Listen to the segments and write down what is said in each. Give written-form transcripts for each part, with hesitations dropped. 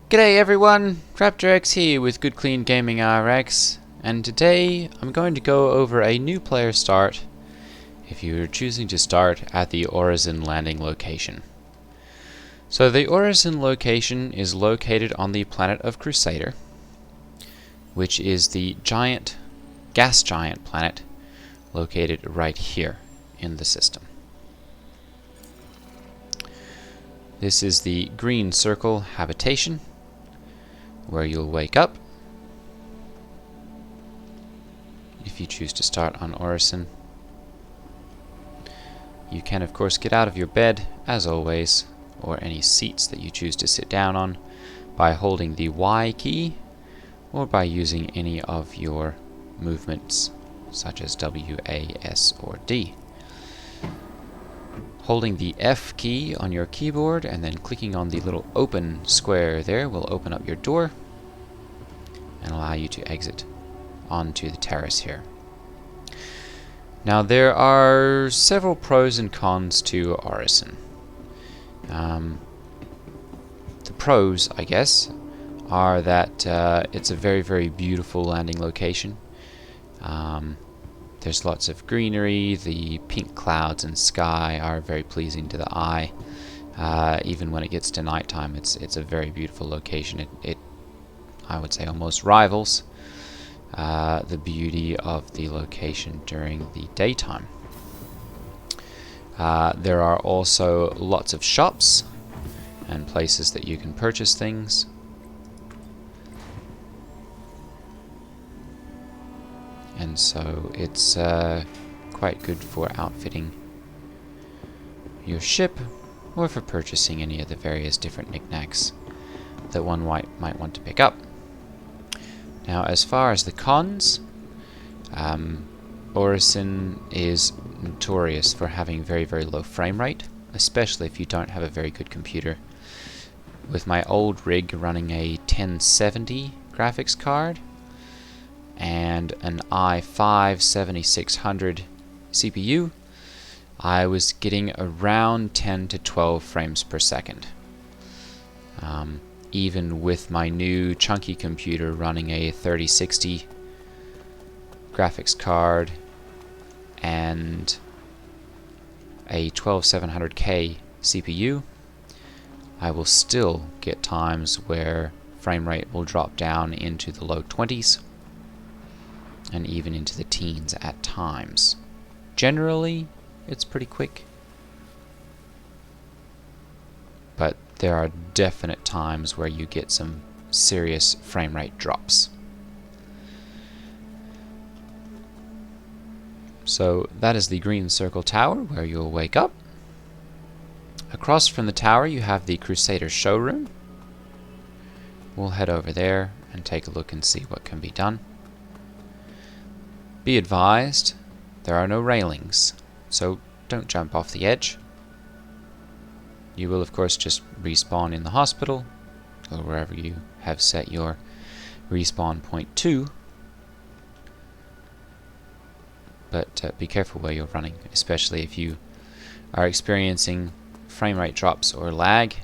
G'day everyone, Raptor X here with Good Clean Gaming RX, and today I'm going to go over a new player start if you're choosing to start at the Orison landing location. So the Orison location is located on the planet of Crusader, which is the gas giant planet located right here in the system. This is the green circle habitation, where you'll wake up if you choose to start on Orison. You can of course get out of your bed, as always, or any seats that you choose to sit down on, by holding the Y key, or by using any of your movements, such as W, A, S, or D. Holding the F key on your keyboard and then clicking on the little open square there will open up your door and allow you to exit onto the terrace here. Now there are several pros and cons to Orison. The pros, I guess, are that it's a very, very beautiful landing location. There's lots of greenery, the pink clouds and sky are very pleasing to the eye. Even when it gets to nighttime, it's a very beautiful location. It I would say almost rivals the beauty of the location during the daytime. There are also lots of shops and places that you can purchase things. And so it's quite good for outfitting your ship, or for purchasing any of the various different knickknacks that one might want to pick up. Now, as far as the cons, Orison is notorious for having very, very low frame rate, especially if you don't have a very good computer. With my old rig running a 1070 graphics card, and an i5 7600 CPU, I was getting around 10 to 12 frames per second. Even with my new chunky computer running a 3060 graphics card and a 12700K CPU, I will still get times where frame rate will drop down into the low 20s. And even into the teens at times. Generally, it's pretty quick. But there are definite times where you get some serious frame rate drops. So that is the green circle tower where you'll wake up. Across from the tower you have the Crusader Showroom. We'll head over there and take a look and see what can be done. Be advised, there are no railings, so don't jump off the edge. You will of course just respawn in the hospital, or wherever you have set your respawn point to. But be careful where you're running, especially if you are experiencing frame rate drops or lag,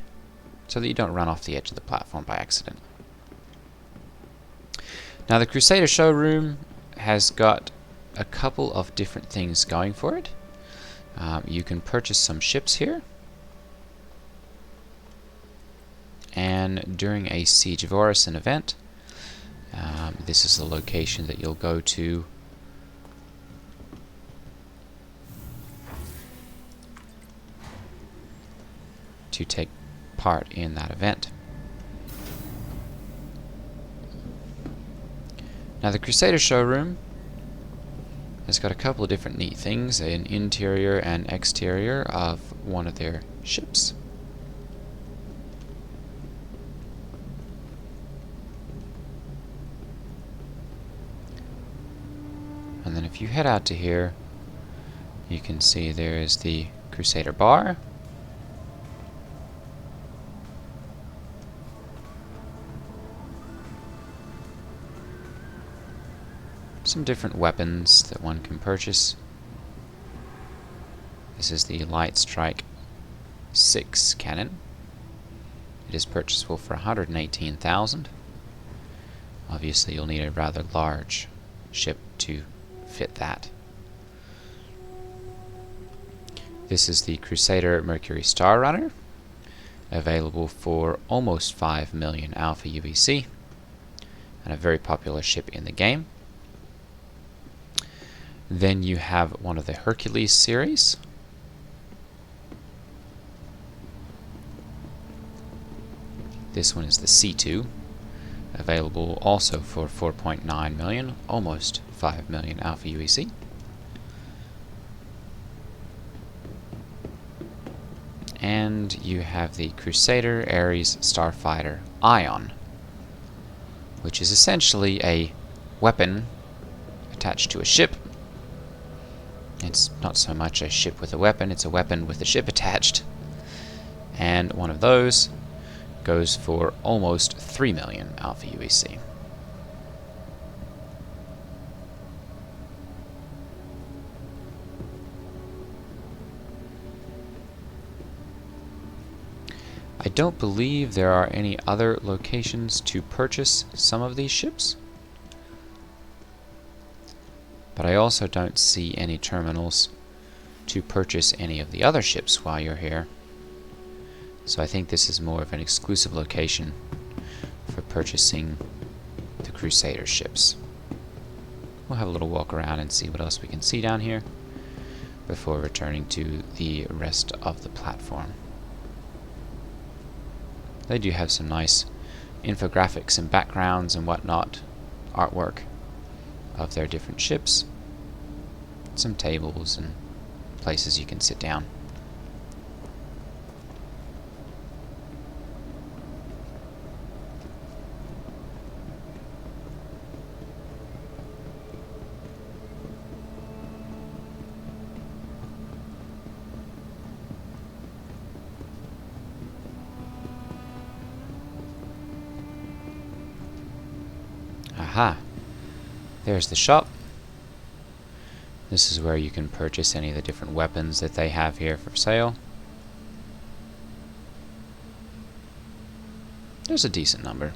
so that you don't run off the edge of the platform by accident. Now the Crusader Showroom has got a couple of different things going for it. You can purchase some ships here, and during a Siege of Orison event, this is the location that you'll go to take part in that event. Now the Crusader Showroom has got a couple of different neat things, an interior and exterior of one of their ships. And then if you head out to here, you can see there is the Crusader Bar. Some different weapons that one can purchase. This is the Light Strike 6 cannon. It is purchasable for 118,000. Obviously, you'll need a rather large ship to fit that. This is the Crusader Mercury Star Runner, available for almost 5 million Alpha UEC, and a very popular ship in the game. Then you have one of the Hercules series. This one is the C2, available also for 4.9 million, almost 5 million Alpha UEC. And you have the Crusader Ares Starfighter Ion, which is essentially a weapon attached to a ship. It's not so much a ship with a weapon, it's a weapon with a ship attached. And one of those goes for almost 3 million Alpha UEC. I don't believe there are any other locations to purchase some of these ships, but I also don't see any terminals to purchase any of the other ships while you're here. So I think this is more of an exclusive location for purchasing the Crusader ships. We'll have a little walk around and see what else we can see down here before returning to the rest of the platform. They do have some nice infographics and backgrounds and whatnot, artwork of their different ships, some tables and places you can sit down. Aha! There's the shop. This is where you can purchase any of the different weapons that they have here for sale. There's a decent number.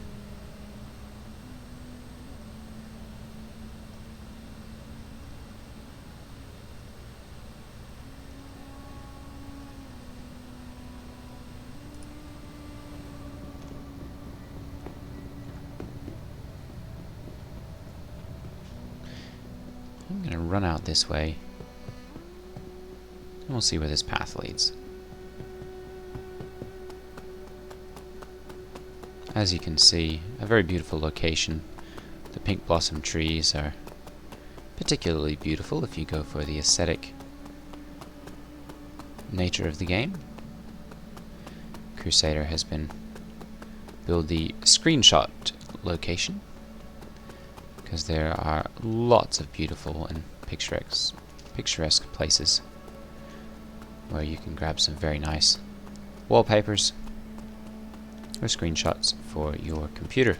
I'm going to run out this way, and we'll see where this path leads. As you can see, a very beautiful location. The pink blossom trees are particularly beautiful if you go for the aesthetic nature of the game. Crusader has been built the screenshot location, because there are lots of beautiful and picturesque places where you can grab some very nice wallpapers or screenshots for your computer.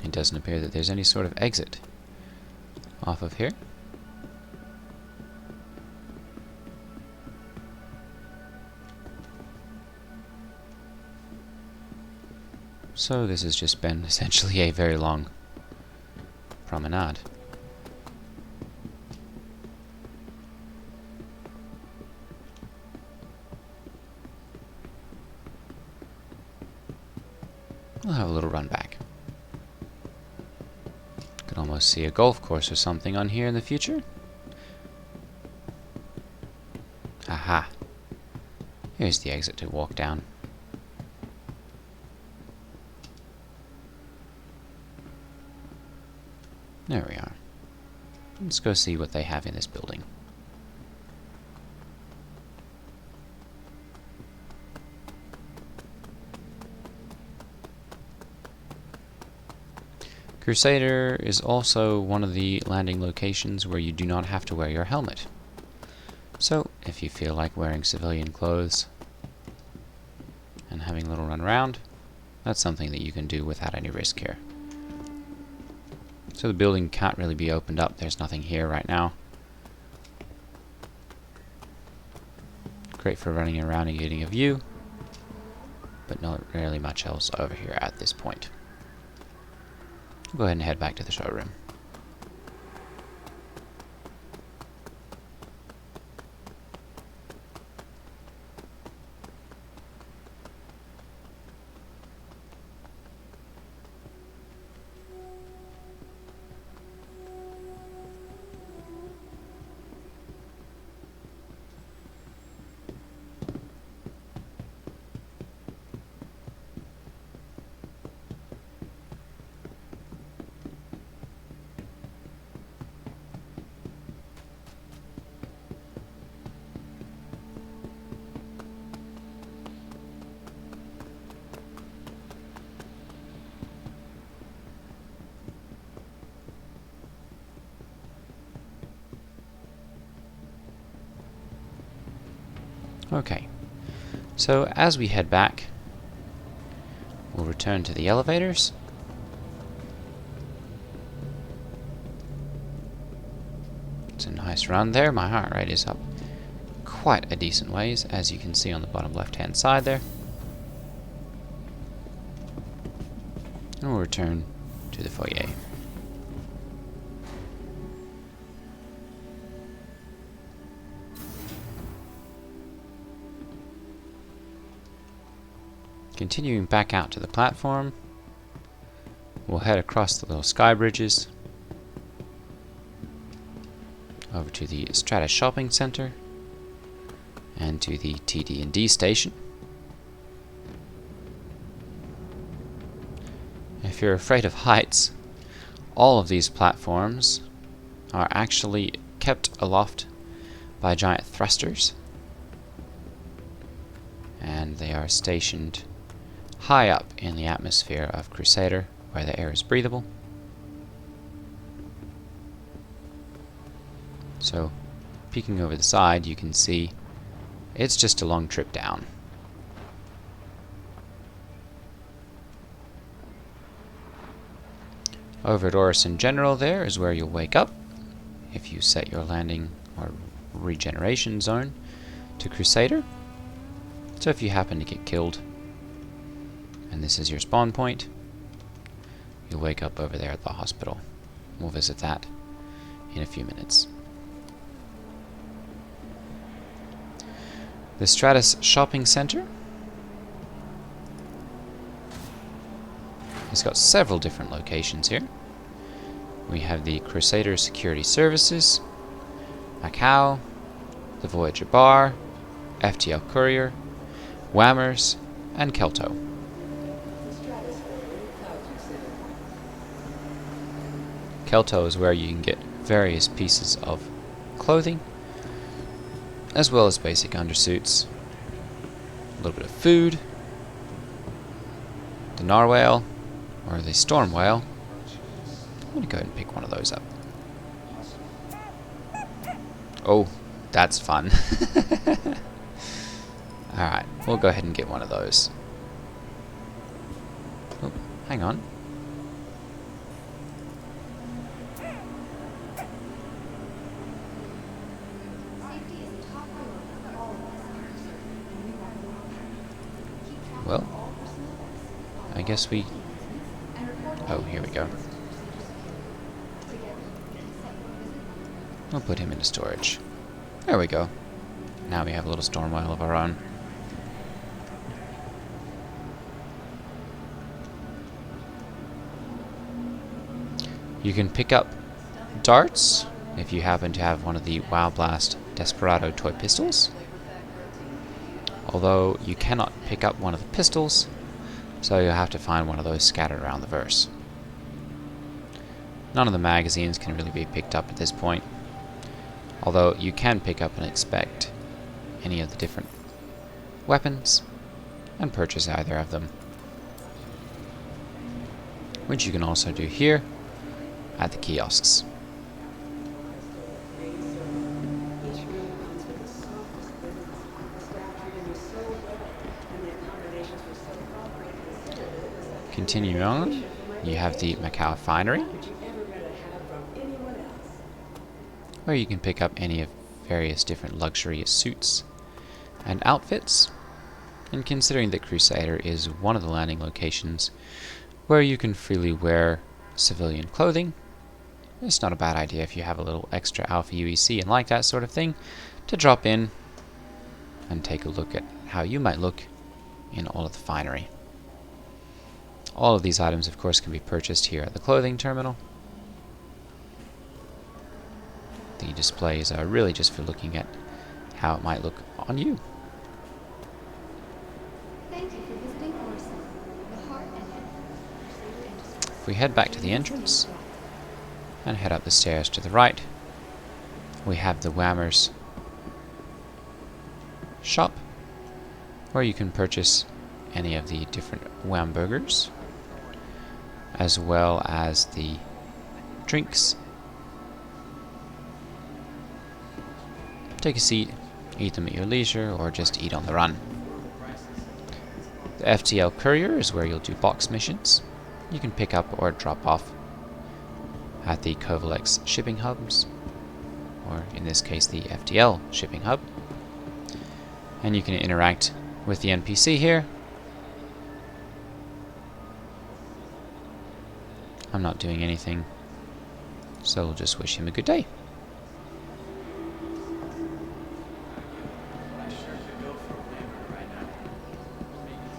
It doesn't appear that there's any sort of exit off of here. So this has just been essentially a very long promenade. We'll have a little run back. Could almost see a golf course or something on here in the future. Aha! Here's the exit to walk down. There we are. Let's go see what they have in this building. Crusader is also one of the landing locations where you do not have to wear your helmet. So, if you feel like wearing civilian clothes and having a little run around, that's something that you can do without any risk here. So the building can't really be opened up. There's nothing here right now. Great for running around and getting a view, but not really much else over here at this point. We'll go ahead and head back to the showroom. Okay, so as we head back, we'll return to the elevators. It's a nice run there. My heart rate is up quite a decent ways, as you can see on the bottom left-hand side there. And we'll return to the foyer. Continuing back out to the platform, we'll head across the little sky bridges over to the Stratus Shopping Center and to the TD&D station. If you're afraid of heights, all of these platforms are actually kept aloft by giant thrusters, and they are stationed high up in the atmosphere of Crusader, where the air is breathable. So, peeking over the side, you can see it's just a long trip down. Over at Orison General there is where you'll wake up if you set your landing or regeneration zone to Crusader. So if you happen to get killed, and this is your spawn point, you'll wake up over there at the hospital. We'll visit that in a few minutes. The Stratus Shopping Center has got several different locations here. We have the Crusader Security Services, Macau, the Voyager Bar, FDL Courier, Whammers, and Kelto. Kelto is where you can get various pieces of clothing, as well as basic undersuits, a little bit of food, the narwhale, or the storm whale. I'm going to go ahead and pick one of those up. Oh, that's fun. Alright, we'll go ahead and get one of those. Oh, hang on. Well, I guess we... Oh, here we go. We'll put him into storage. There we go. Now we have a little storm whale of our own. You can pick up darts if you happen to have one of the WoW Blast Desperado toy pistols. Although you cannot pick up one of the pistols, so you'll have to find one of those scattered around the verse. None of the magazines can really be picked up at this point, although you can pick up and inspect any of the different weapons and purchase either of them, which you can also do here at the kiosks. Continuing on, you have the Macau Finery, where you can pick up any of various different luxurious suits and outfits. And considering that Crusader is one of the landing locations where you can freely wear civilian clothing, it's not a bad idea if you have a little extra Alpha UEC and like that sort of thing to drop in and take a look at how you might look in all of the finery. All of these items, of course, can be purchased here at the clothing terminal. The displays are really just for looking at how it might look on you. Thank you for visiting Orison, the heart and head of Crusader Industries. If we head back to the entrance and head up the stairs to the right, we have the Whammer's shop, where you can purchase any of the different Wham burgers, as well as the drinks. Take a seat, eat them at your leisure, or just eat on the run. The FDL Courier is where you'll do box missions. You can pick up or drop off at the Covalex shipping hubs, or in this case the FDL shipping hub. And you can interact with the NPC here. I'm not doing anything, so we'll just wish him a good day.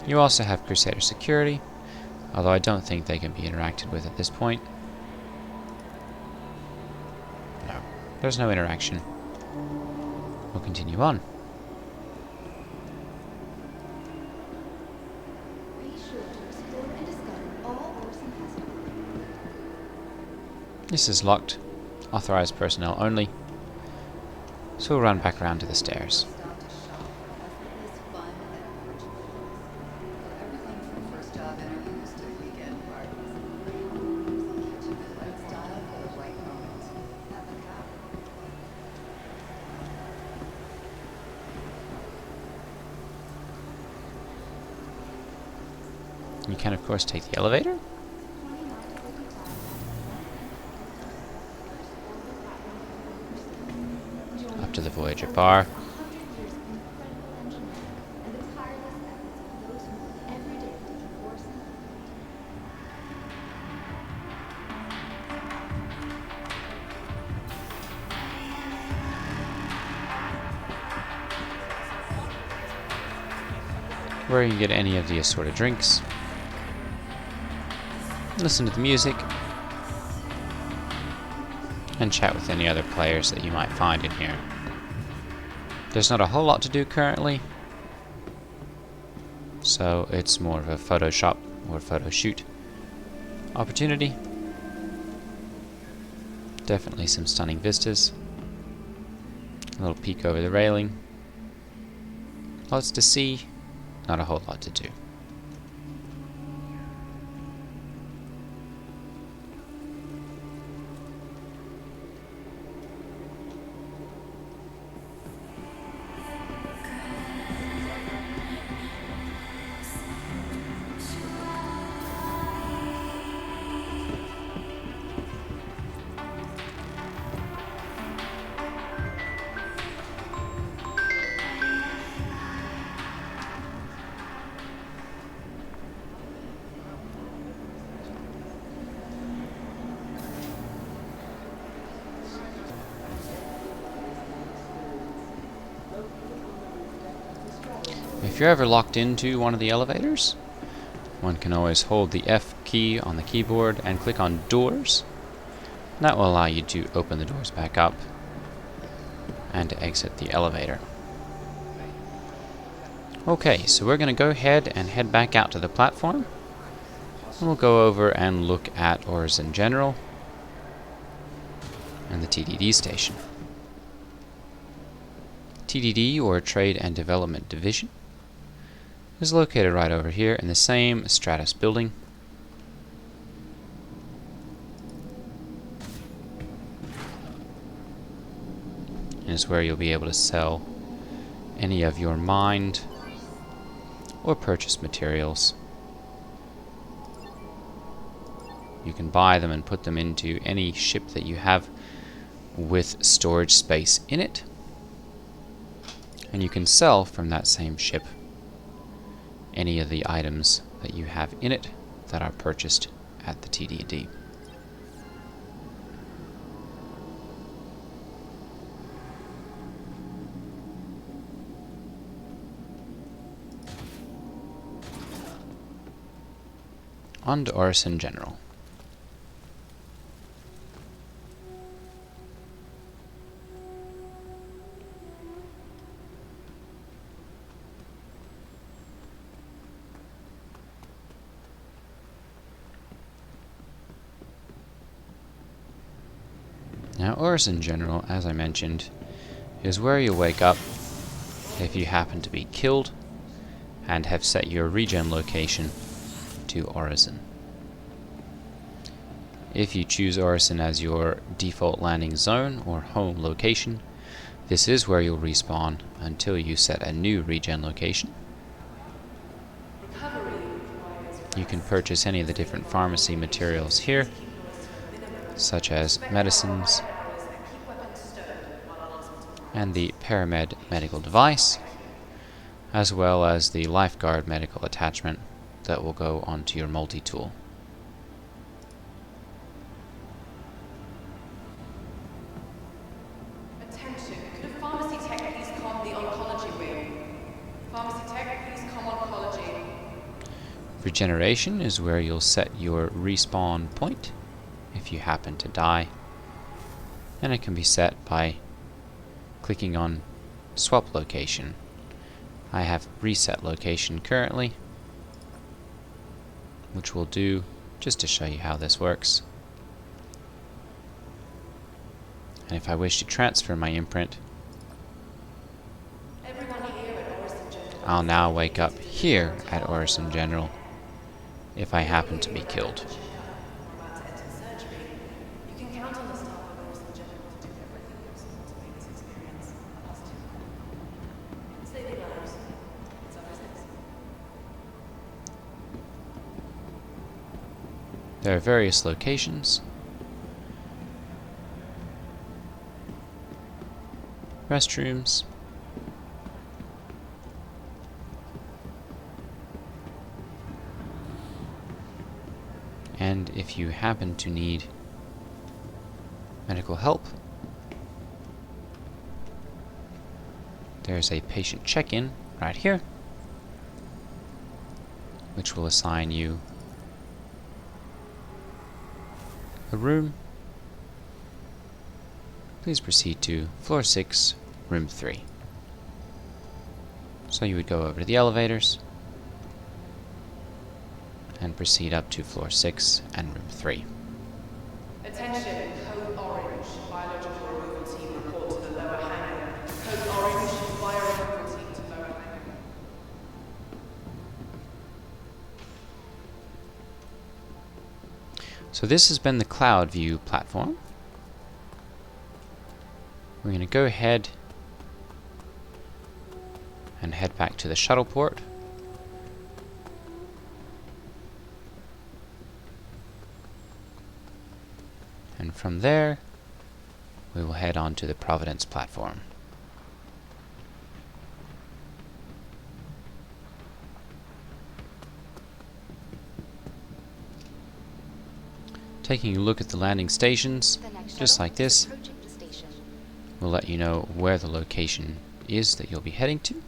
You also have Crusader security, although I don't think they can be interacted with at this point. No, there's no interaction. We'll continue on. Be sure to explore and discover all Orison has to offer. This is locked, authorized personnel only, so we'll run back around to the stairs. Stop to shop for effortless fun and virtual. For everything from first job interviews to weekend parties. Catch you with right style for the right moment. At Macau. You can, of course, take the elevator up to the Voyager Bar. 100 years of incredible engineering and the tireless efforts of those who work every day to keep Orison. Where you can get any of the assorted drinks, listen to the music, and chat with any other players that you might find in here. There's not a whole lot to do currently, so it's more of a Photoshop or photo shoot opportunity. Definitely some stunning vistas. A little peek over the railing. Lots to see, not a whole lot to do. If you're ever locked into one of the elevators, one can always hold the F key on the keyboard and click on doors. That will allow you to open the doors back up and to exit the elevator. Okay, so we're going to go ahead and head back out to the platform. And we'll go over and look at Orison General and the TDD station. TDD, or Trade and Development Division, is located right over here in the same Stratus building. And is where you'll be able to sell any of your mined or purchased materials. You can buy them and put them into any ship that you have with storage space in it, and you can sell from that same ship any of the items that you have in it that are purchased at the TD&D. On to Orison General. Now, Orison General, as I mentioned, is where you wake up if you happen to be killed and have set your regen location to Orison. If you choose Orison as your default landing zone or home location, this is where you'll respawn until you set a new regen location. You can purchase any of the different pharmacy materials here, such as medicines and the Paramed medical device, as well as the Lifeguard medical attachment that will go onto your multi-tool. Attention, could a pharmacy tech please come the oncology wing? Pharmacy tech, please come oncology. Regeneration is where you'll set your respawn point if you happen to die, and it can be set by clicking on swap location. I have reset location currently, which we'll do just to show you how this works. And if I wish to transfer my imprint, I'll now wake up here at Orison General if I happen to be killed. There are various locations, restrooms, and if you happen to need medical help, there's a patient check-in right here, which will assign you a room. Please proceed to floor 6, room 3. So you would go over to the elevators and proceed up to floor 6 and room 3. Attention, code orange. Biological removal team report to the lower hangar. Code orange, bio removal team to lower hangar. So this has been the Cloud View platform. We're going to go ahead and head back to the shuttle port. And from there, we will head on to the Providence platform. Taking a look at the landing stations, just like this, will let you know where the location is that you'll be heading to.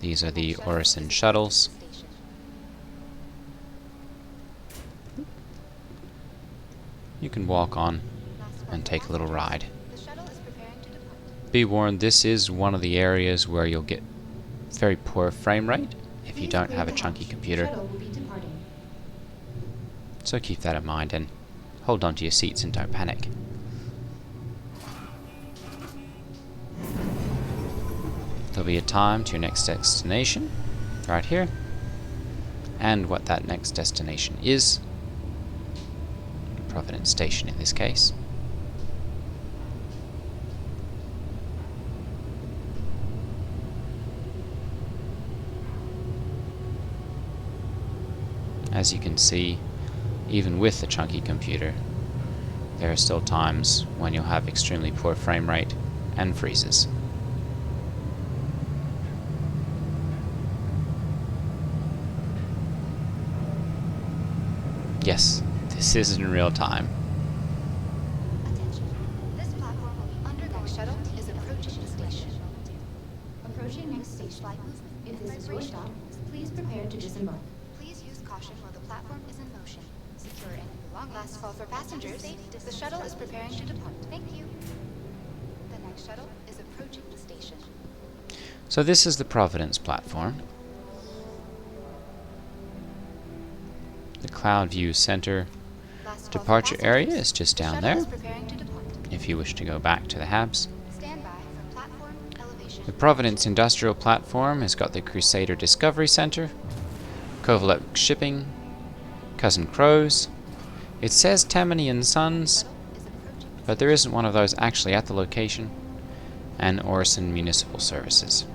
These are the Orison shuttles. You can walk on and take a little ride. Be warned, this is one of the areas where you'll get very poor frame rate if you don't have a chunky computer. So keep that in mind and hold on to your seats and don't panic. There'll be a time to your next destination, right here, and what that next destination is. Providence Station in this case. As you can see, even with the chunky computer, there are still times when you'll have extremely poor frame rate and freezes. Yes, this is in real time. Attention. This platform will be undergoing shuttle is approaching the station. Approaching next station. Flight movement. If this is your stop, please prepare to disembark. Please use caution while the platform is in motion. Secure any belongings. Last call for passengers. The shuttle is preparing to depart. Thank you. The next shuttle is approaching the station. So this is the Providence platform. The Cloud View Center Last call for departure area passengers. is just The down shuttle there, is preparing to depart. if you wish to go back to the Habs. Stand by for platform elevation. The Providence Industrial Platform has got the Crusader Discovery Center, Covalent Shipping, Cousin Crows. It says Tammany and Sons, Shuttle is approaching the but there isn't one of those actually at the location, and Orison Municipal Services.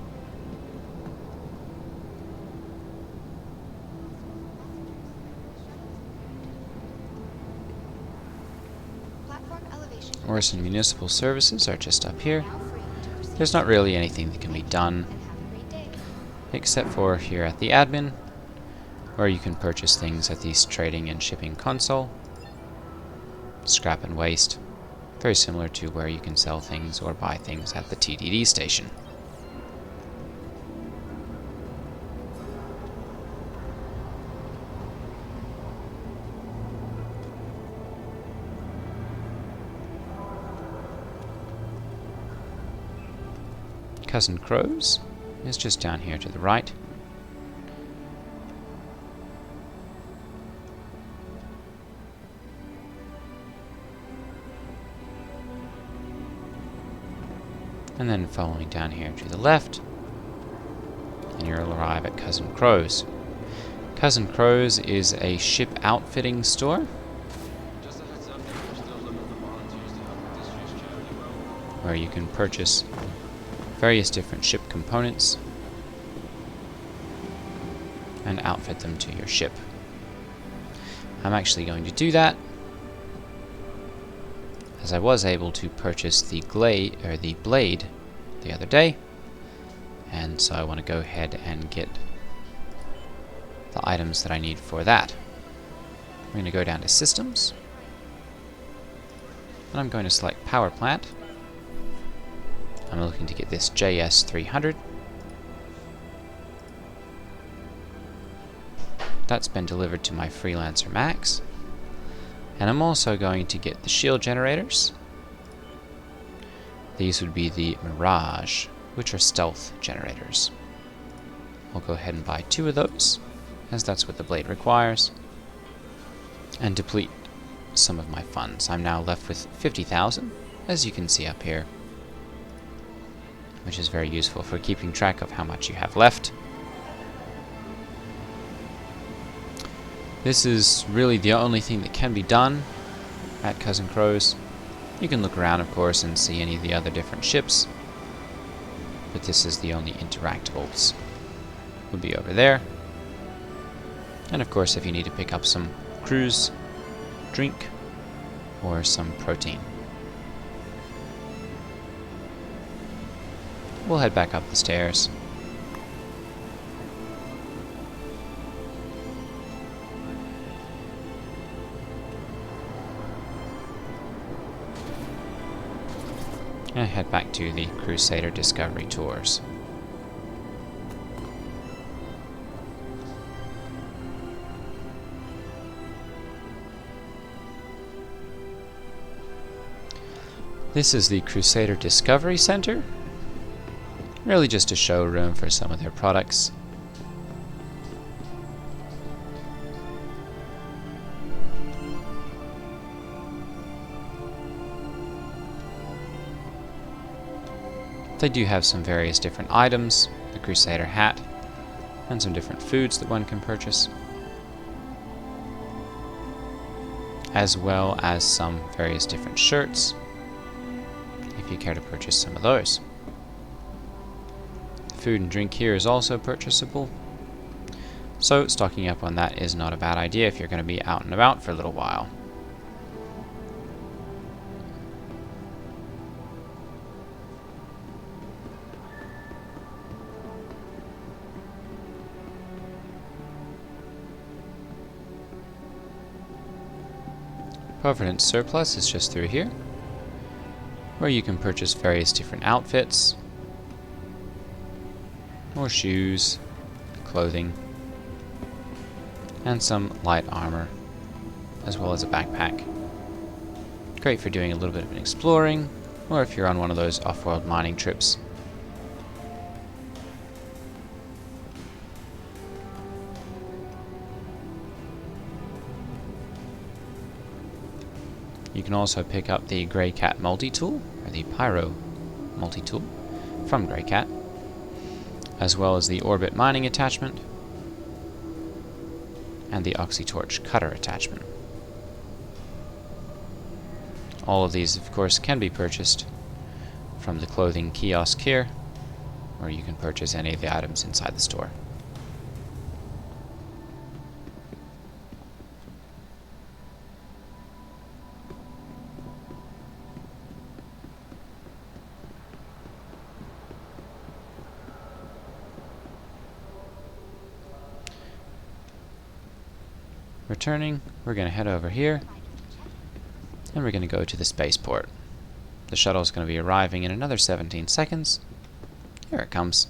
platform elevation. Orison Municipal Services are just up here. Now free to proceed. There's not really anything that can be done And have a great day. except for here at the admin, where you can purchase things at the trading and shipping console. Scrap and waste. Very similar to where you can sell things or buy things at the TDD station. Cousin Crows is just down here to the right. And then following down here to the left, and you'll arrive at Cousin Crows. Cousin Crows is a ship outfitting store where you can purchase various different ship components and outfit them to your ship. I'm actually going to do that, as I was able to purchase the blade the other day, and so I want to go ahead and get the items that I need for that. I'm going to go down to Systems, and I'm going to select Power Plant. I'm looking to get this JS300. That's been delivered to my Freelancer Max. And I'm also going to get the shield generators. These would be the Mirage, which are stealth generators. I'll go ahead and buy 2 of those, as that's what the blade requires, and deplete some of my funds. I'm now left with 50,000, as you can see up here, which is very useful for keeping track of how much you have left. This is really the only thing that can be done at Cousin Crows. You can look around, of course, and see any of the other different ships, but this is the only interactables. Would be over there. And of course, if you need to pick up some cruise drink or some protein. We'll head back up the stairs. And head back to the Crusader Discovery Tours. This is the Crusader Discovery Center. Really just a showroom for some of their products. They do have some various different items, the Crusader hat, and some different foods that one can purchase, as well as some various different shirts, if you care to purchase some of those. Food and drink here is also purchasable, So stocking up on that is not a bad idea if you're going to be out and about for a little while. Providence Surplus is just through here, where you can purchase various different outfits, more shoes, clothing, and some light armor, as well as a backpack. Great for doing a little bit of exploring, or if you're on one of those off-world mining trips. You can also pick up the Grey Cat multi-tool, or the Pyro multi-tool, from Grey Cat, as well as the Orbit mining attachment, and the Oxytorch cutter attachment. All of these, of course, can be purchased from the clothing kiosk here, or you can purchase any of the items inside the store. Returning, we're going to head over here, and we're going to go to the spaceport. The shuttle is going to be arriving in another 17 seconds. Here it comes.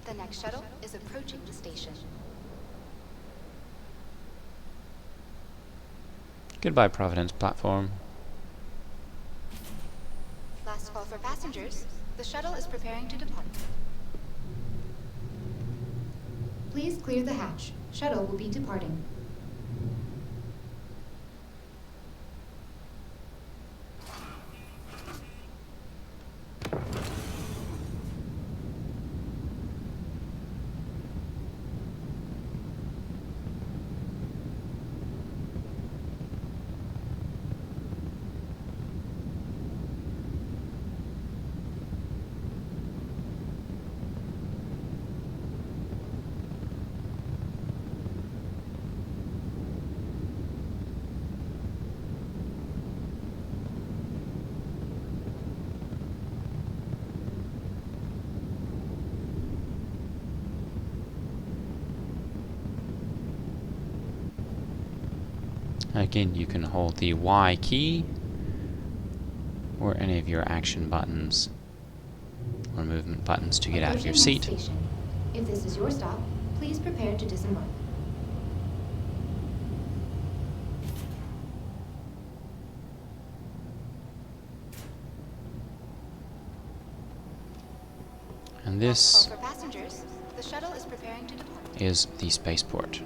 The next shuttle is approaching the station. Goodbye, Providence platform. Last call for passengers. The shuttle is preparing to depart. Please clear the hatch. Shuttle will be departing. Again, you can hold the Y key or any of your action buttons or movement buttons to get out of your Approaching seat. next station. If this is your stop, please prepare to disembark. And Call this for passengers. The shuttle is preparing to depart. is the spaceport.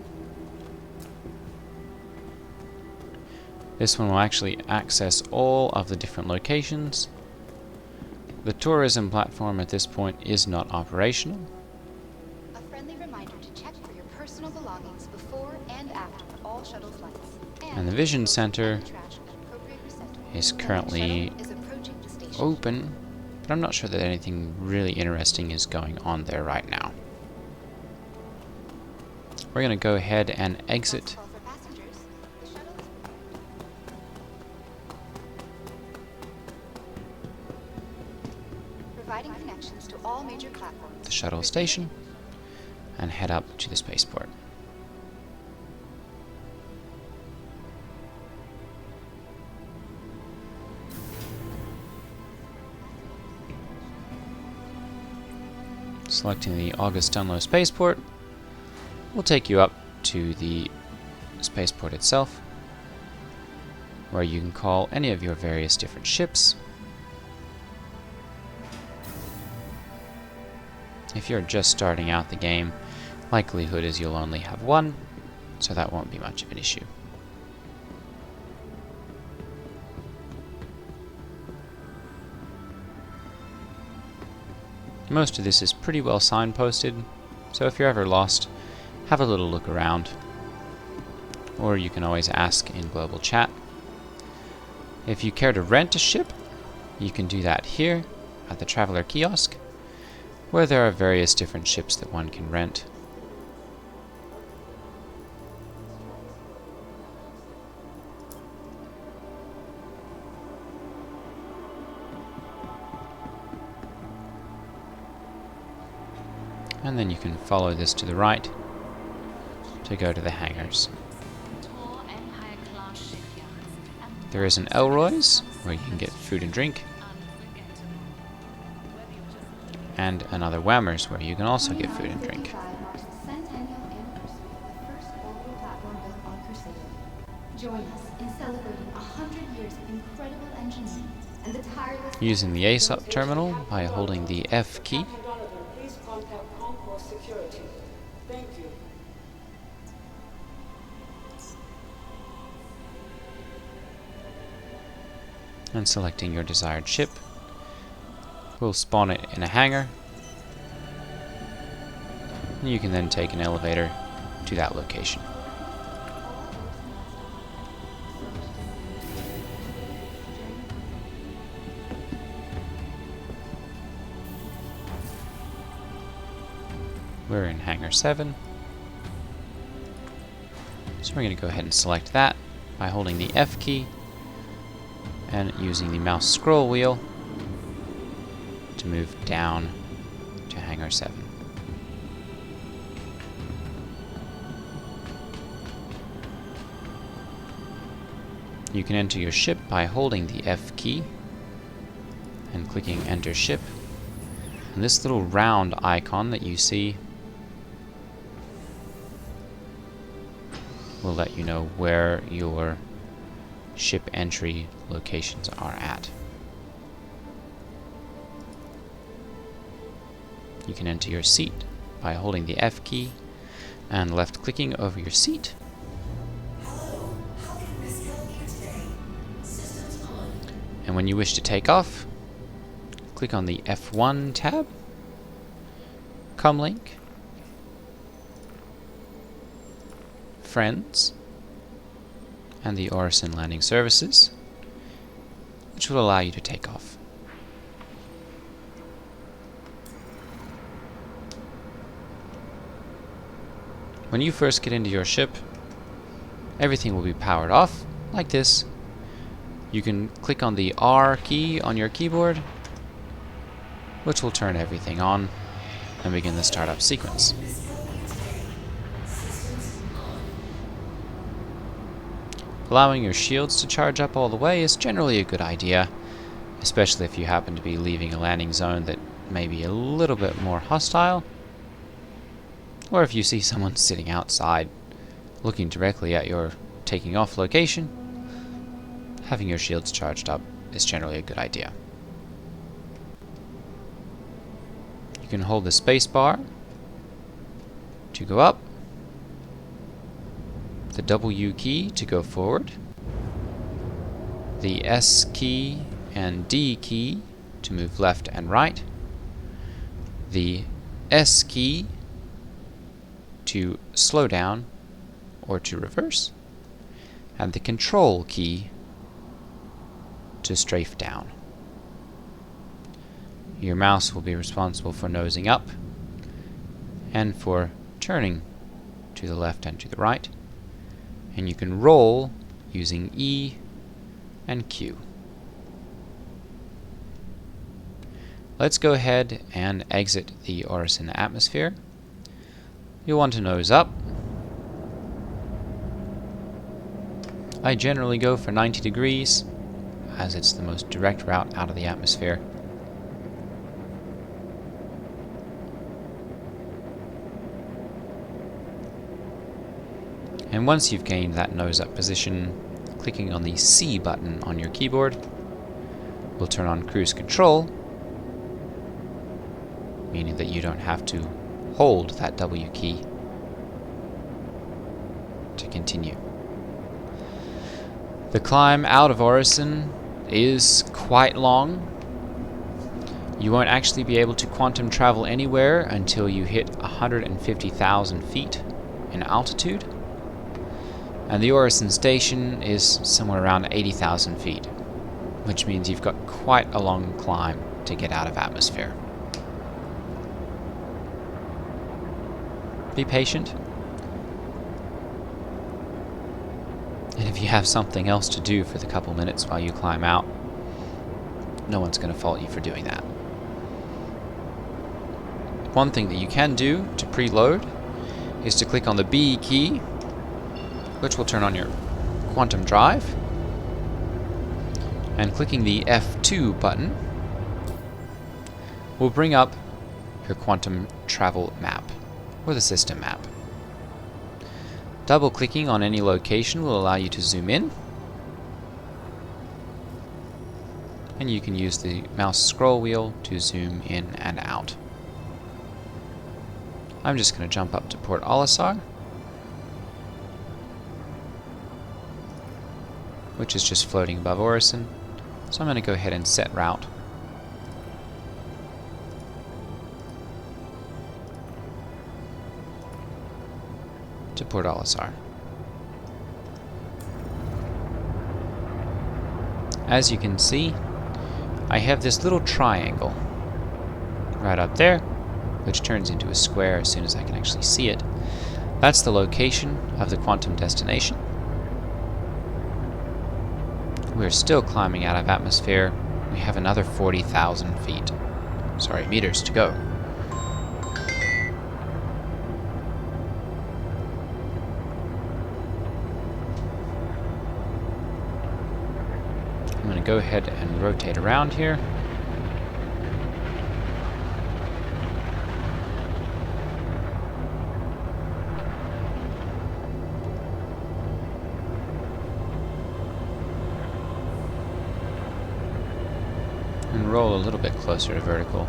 This one will actually access all of the different locations. The tourism platform at this point is not operational. A friendly reminder to check for your personal belongings before and after all shuttle flights. And the Vision Center any trash at appropriate receptacles. is The next currently shuttle is approaching the station. open, but I'm not sure that anything really interesting is going on there right now. We're going to go ahead and exit Call for passengers. The shuttle is providing connections to all major platforms. the shuttle station and head up to the spaceport. Selecting the August Dunlo Spaceport will take you up to the spaceport itself, where you can call any of your various different ships. If you're just starting out the game, likelihood is you'll only have one, so that won't be much of an issue. Most of this is pretty well signposted, so if you're ever lost, have a little look around. Or you can always ask in global chat. If you care to rent a ship, you can do that here at the Traveler Kiosk. where there are various different ships that one can rent. And then you can follow this to the right to go to the hangars. There is an Elroy's where you can get food and drink, and another Whammers where you can also get food and drink. 2055 marks the centennial anniversary of the first orbital platform built on Crusader. Join us in celebrating 100 years of incredible engineering and the tireless... Using the ASOP terminal by holding the F key. Captain Donovan, please contact Concourse Security. Thank you. And selecting your desired ship will spawn it in a hangar. And you can then take an elevator to that location. We're in hangar 7. So we're going to go ahead and select that by holding the F key and using the mouse scroll wheel to move down to hangar 7. You can enter your ship by holding the F key and clicking enter ship. And this little round icon that you see will let you know where your ship entry locations are at. You can enter your seat by holding the F key and left clicking over your seat. And when you wish to take off, click on the F1 tab, Comlink, Friends, and the Orison Landing Services, which will allow you to take off. When you first get into your ship, everything will be powered off, like this. You can click on the R key on your keyboard, which will turn everything on and begin the startup sequence. Allowing your shields to charge up all the way is generally a good idea, especially if you happen to be leaving a landing zone that may be a little bit more hostile, or if you see someone sitting outside looking directly at your taking off location. Having your shields charged up is generally a good idea. You can hold the space bar to go up, the W key to go forward, the S key and D key to move left and right, the S key to slow down or to reverse, and the control key to strafe down. Your mouse will be responsible for nosing up and for turning to the left and to the right, and you can roll using E and Q. Let's go ahead and exit the Orison atmosphere. You'll want to nose up. I generally go for 90 degrees, as it's the most direct route out of the atmosphere. And once you've gained that nose-up position, clicking on the C button on your keyboard will turn on cruise control, meaning that you don't have to hold that W key to continue. The climb out of Orison is quite long. You won't actually be able to quantum travel anywhere until you hit 150,000 feet in altitude. And the Orison station is somewhere around 80,000 feet, which means you've got quite a long climb to get out of atmosphere. Be patient. And if you have something else to do for the couple minutes while you climb out, no one's going to fault you for doing that. One thing that you can do to preload is to click on the B key, which will turn on your quantum drive, and clicking the F2 button will bring up your quantum travel map, or the system map. Double-clicking on any location will allow you to zoom in, and you can use the mouse scroll wheel to zoom in and out. I'm just going to jump up to Port Olisar, which is just floating above Orison, so I'm going to go ahead and set route. To Port Olisar. As you can see, I have this little triangle right up there, which turns into a square as soon as I can actually see it. That's the location of the quantum destination. We're still climbing out of atmosphere. We have another 40,000 feet. Sorry, meters to go. I'm going to go ahead and rotate around here. And roll a little bit closer to vertical.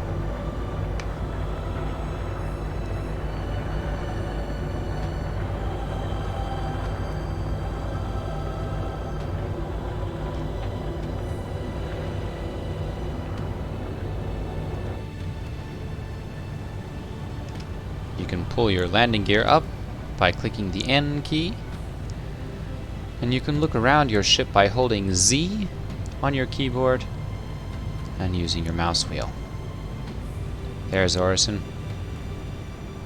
You can pull your landing gear up by clicking the N key, and you can look around your ship by holding Z on your keyboard and using your mouse wheel. There's Orison,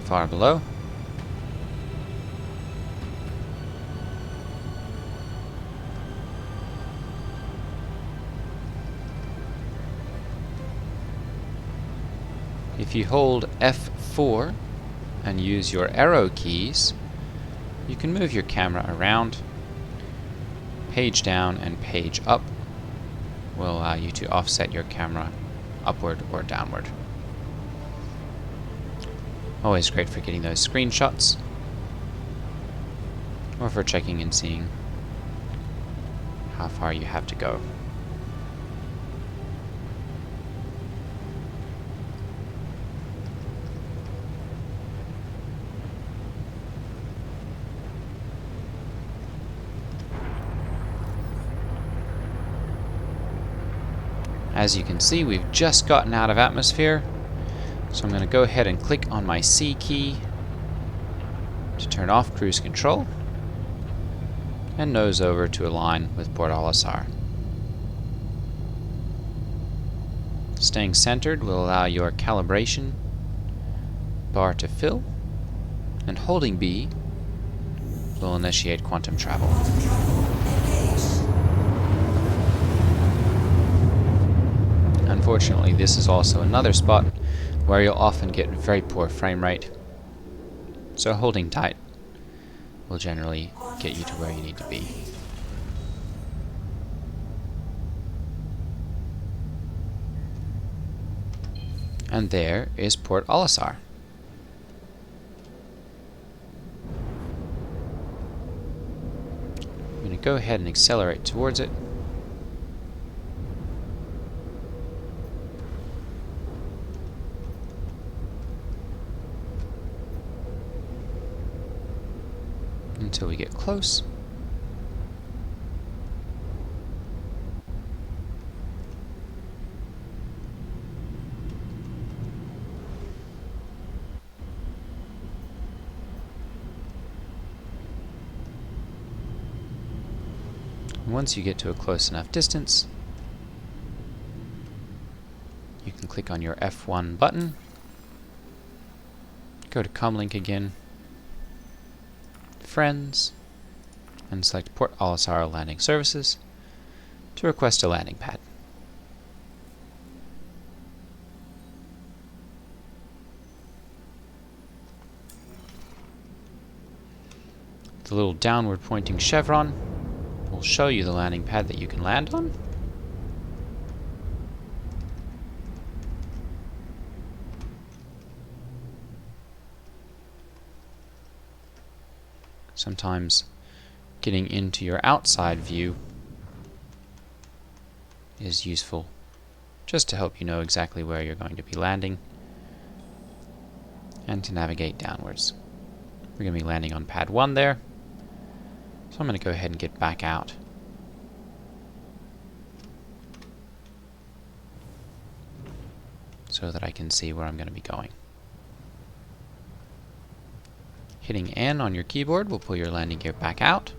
far below. If you hold F4 and use your arrow keys, you can move your camera around. Page down and page up will allow you to offset your camera upward or downward. Always great for getting those screenshots, or for checking and seeing how far you have to go. As you can see, we've just gotten out of atmosphere, so I'm going to go ahead and click on my C key to turn off cruise control and nose over to align with Port Olisar. Staying centered will allow your calibration bar to fill, and holding B will initiate quantum travel. Unfortunately, this is also another spot where you'll often get very poor frame rate, so holding tight will generally get you to where you need to be. And there is Port Olisar. I'm going to go ahead and accelerate towards it. Until we get close. Once you get to a close enough distance, you can click on your F1 button, go to Comlink again, friends, and select Port Olisar Landing Services to request a landing pad. The little downward pointing chevron will show you the landing pad that you can land on. Sometimes getting into your outside view is useful just to help you know exactly where you're going to be landing and to navigate downwards. We're going to be landing on pad 1 there, so I'm going to go ahead and get back out. So that I can see where I'm going to be going. Hitting N on your keyboard will pull your landing gear back out.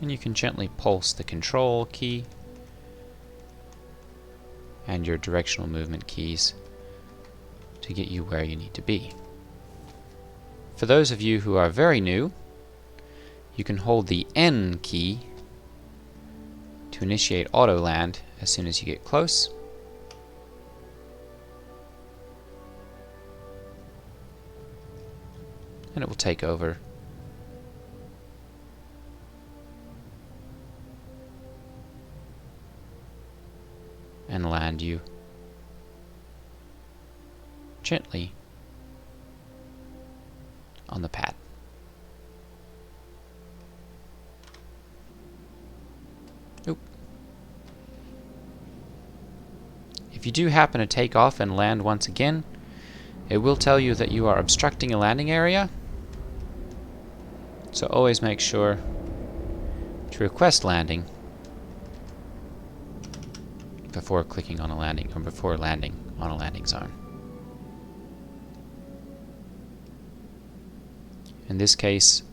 And you can gently pulse the control key and your directional movement keys to get you where you need to be. For those of you who are very new, you can hold the N key to initiate auto land as soon as you get close. And it will take over and land you gently on the pad. Oop. If you do happen to take off and land once again, it will tell you that you are obstructing a landing area. So always make sure to request landing before clicking on a landing, or before landing on a landing zone. In this case,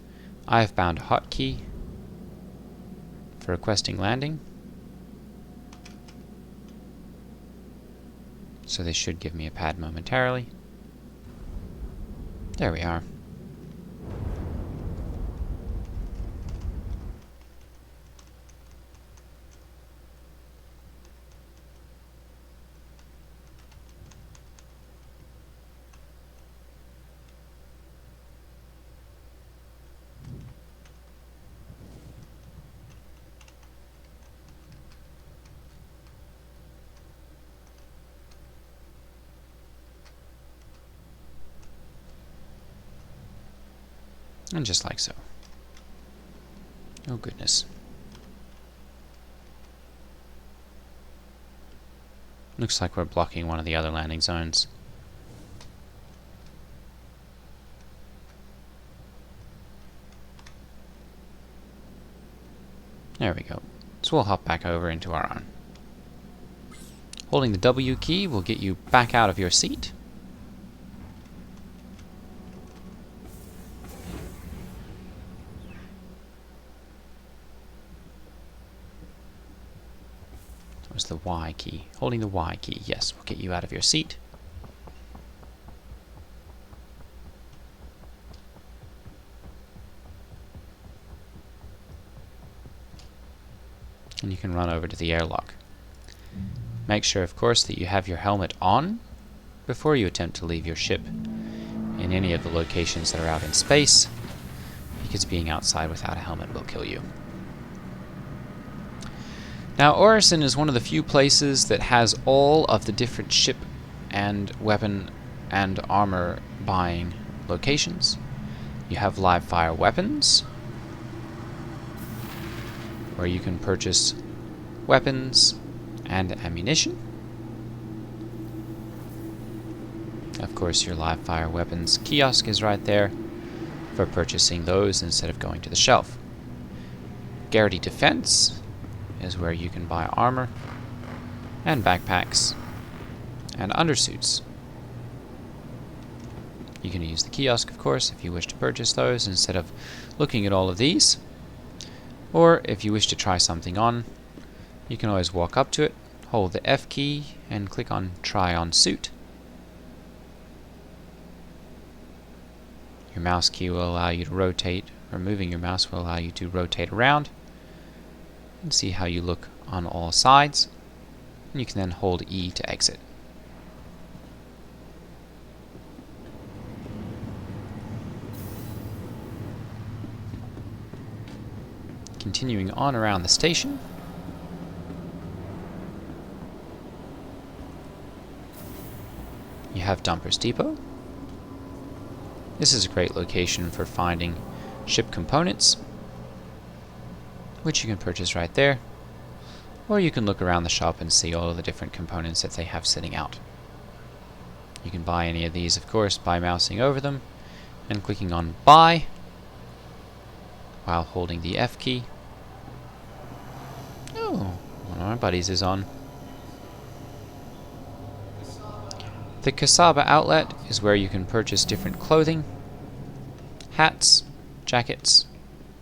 I have bound a hotkey for requesting landing, so this should give me a pad momentarily. There we are. And just like so. Oh goodness. Looks like we're blocking one of the other landing zones. There we go. So we'll hop back over into our own. Holding the W key will get you back out of your seat. The Y key. Holding the Y key, yes, will get you out of your seat. And you can run over to the airlock. Make sure, of course, that you have your helmet on before you attempt to leave your ship in any of the locations that are out in space, because being outside without a helmet will kill you. Now, Orison is one of the few places that has all of the different ship and weapon and armor buying locations. You have live fire weapons, where you can purchase weapons and ammunition. Of course, your live fire weapons kiosk is right there for purchasing those instead of going to the shelf. Garrity Defense is where you can buy armor and backpacks and undersuits. You can use the kiosk, of course, if you wish to purchase those instead of looking at all of these. Or if you wish to try something on, you can always walk up to it, hold the F key, and click on Try on Suit. Your mouse key will allow you to rotate, or moving your mouse will allow you to rotate around and see how you look on all sides. And you can then hold E to exit. Continuing on around the station, you have Dumper's Depot. This is a great location for finding ship components, which you can purchase right there, or you can look around the shop and see all of the different components that they have sitting out. You can buy any of these, of course, by mousing over them and clicking on Buy while holding the F key. Oh, one of our buddies is on. The Kasaba outlet is where you can purchase different clothing, hats, jackets,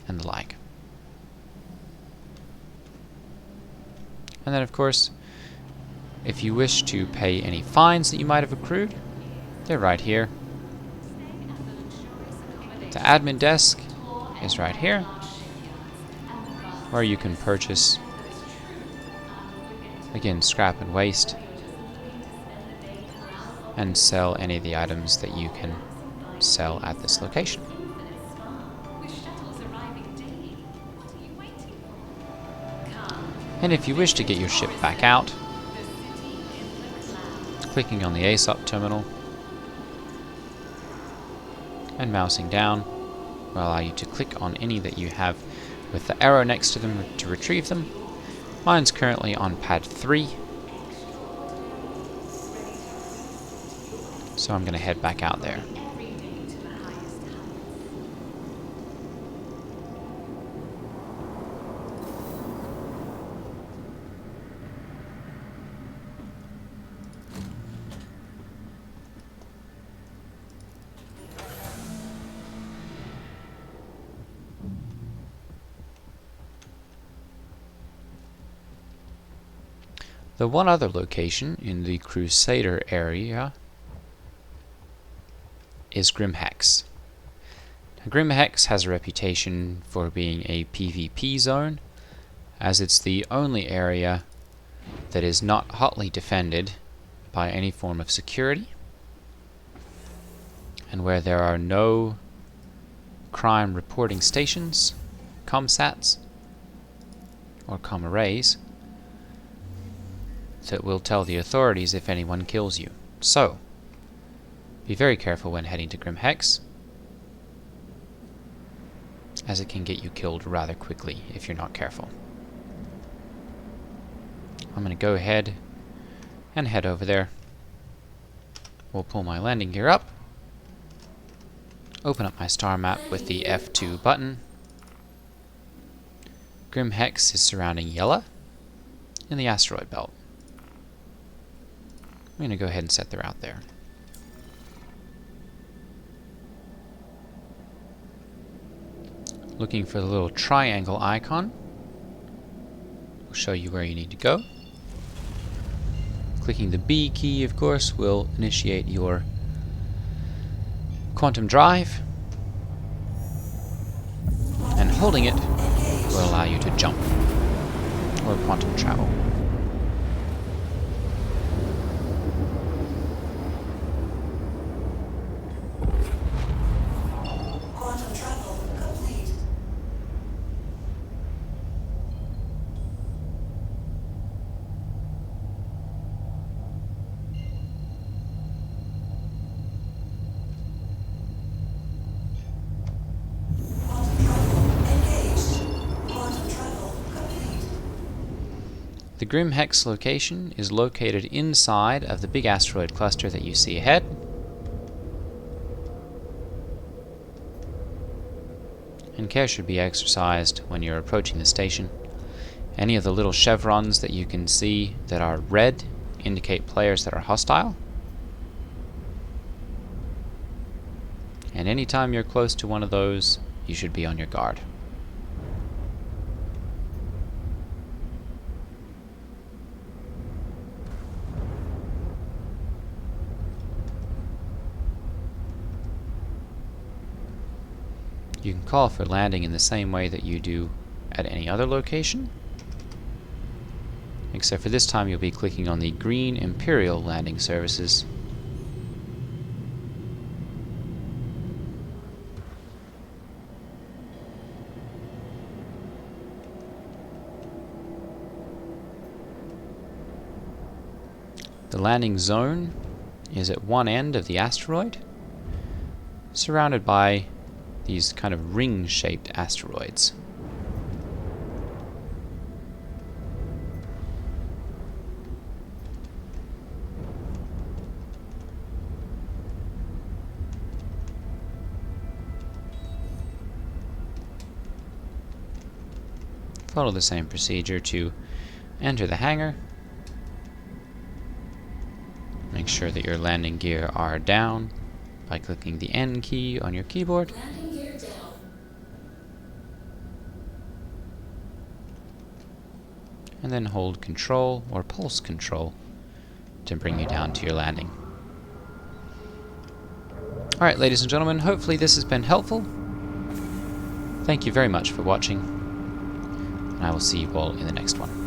and the like. And then, of course, if you wish to pay any fines that you might have accrued, they're right here. The admin desk is right here, where you can purchase, again, scrap and waste, and sell any of the items that you can sell at this location. And if you wish to get your ship back out, clicking on the ASOP terminal and mousing down will allow you to click on any that you have with the arrow next to them to retrieve them. Mine's currently on pad 3, so I'm going to head back out there. The one other location in the Crusader area is Grimhex. Now, Grimhex has a reputation for being a PvP zone, as it's the only area that is not hotly defended by any form of security, and where there are no crime reporting stations, comsats, or com-arrays that will tell the authorities if anyone kills you. So, be very careful when heading to Grimhex, as it can get you killed rather quickly if you're not careful. I'm going to go ahead and head over there. We'll pull my landing gear up, open up my star map with the F2 button. Grimhex is surrounding Yella in the asteroid belt. I'm going to go ahead and set the route there. Looking for the little triangle icon will show you where you need to go. Clicking the B key, of course, will initiate your quantum drive, and holding it will allow you to jump or quantum travel. The Grimhex location is located inside of the big asteroid cluster that you see ahead. And care should be exercised when you're approaching the station. Any of the little chevrons that you can see that are red indicate players that are hostile. And anytime you're close to one of those, you should be on your guard. You can call for landing in the same way that you do at any other location, except for this time you'll be clicking on the green Imperial landing services. The landing zone is at one end of the asteroid, surrounded by these kind of ring-shaped asteroids. Follow the same procedure to enter the hangar. Make sure that your landing gear are down by clicking the N key on your keyboard. Landing gear down. And then hold Control or Pulse Control to bring you down to your landing. Alright, ladies and gentlemen, hopefully this has been helpful. Thank you very much for watching, and I will see you all in the next one.